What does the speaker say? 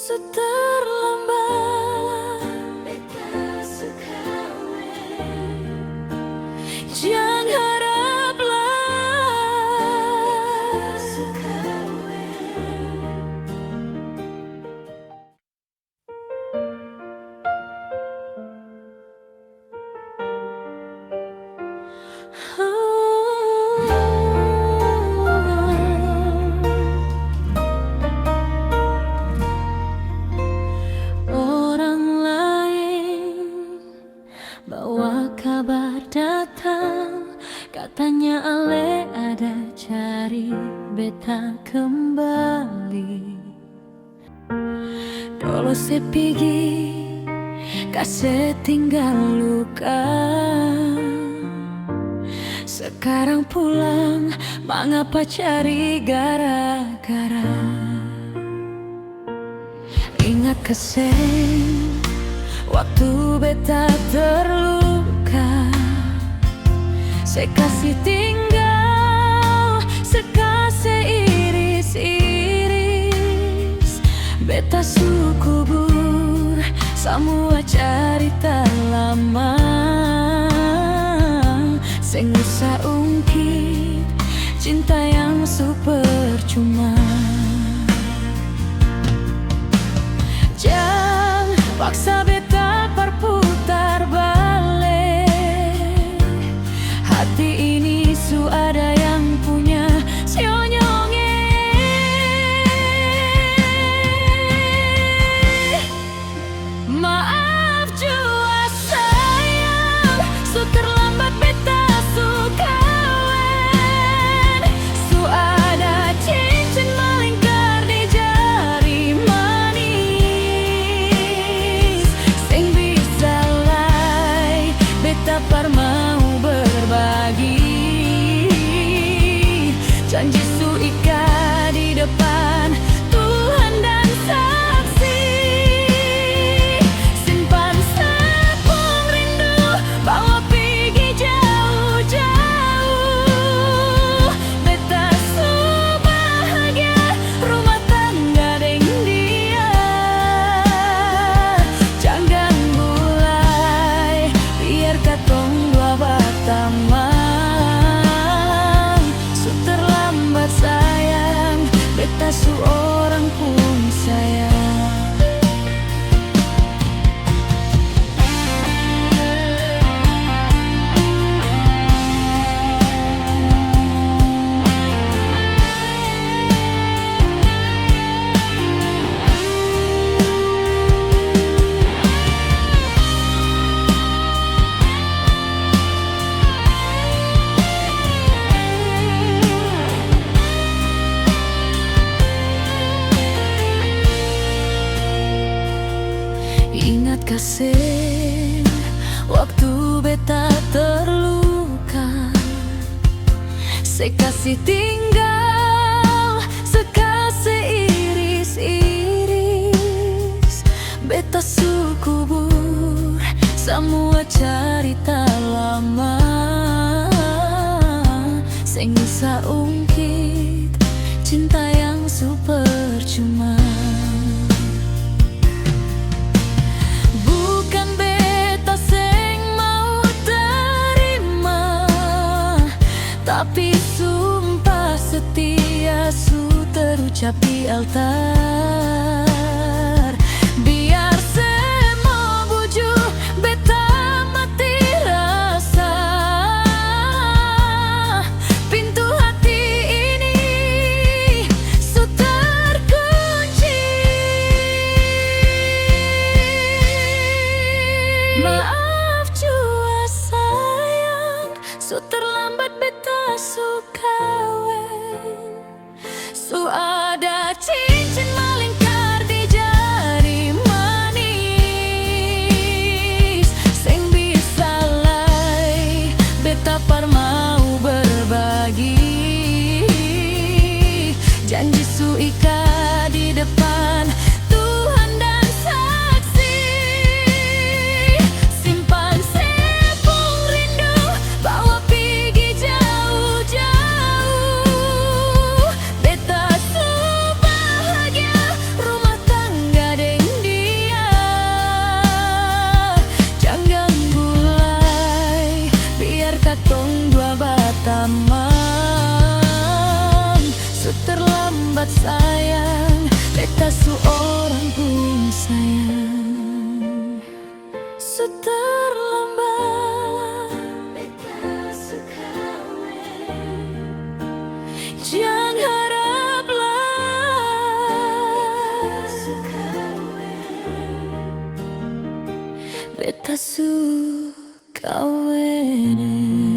Terlambat beta sekawe, jangan haraplah sekawe. Bawa kabar datang, katanya Ale ada cari beta kembali. Dulu saya pergi, kasih tinggal luka. Sekarang pulang, mengapa cari gara-gara? Ingat kasih waktu beta terluka, saya kasih tinggal, sekasih iris-iris. Beta su kubur semua cerita lama, sing usah ungkit cinta yang su percuma. Jangan paksa beta berputar balik, hati ini su ada yang punya sionyonge. Maaf jua sayang, su terlambat beta su kawan. Su ada cincin melingkar di jari manis, sing bisa lai beta par mau berbagi. Janji su ikat di depan Tuhan dan saksi. Simpan sepung rindu, bawa pergi jauh-jauh. Beta su bahagia, rumah tangga deng dia. Jangan mulai, biar katong dua batamang. Su terlambat sayang, beta su orang pun sayang. Ingat kasih waktu beta terluka, saya kasih tinggal, sekasih iris-iris. Beta su kubur semua cerita lama, sing bisa ungkit cinta yang su percuma. Bukan beta sing mau terima, tapi sumpah setia su terucap di altar. Biar semua bujuk beta mati rasa, pintu hati ini su terkunci. Maaf jua sayang, su terlambat beta su kawin. Su ada cincin melingkar di jari manis, sing bisa lai beta par mau berbagi. Janji su ikat di depan Tuhan dan saksi. terlambat sayang, beta seorang pun sayang. Terlambat, beta sekawe. Jangan haraplah, sekawe. Beta su kawin.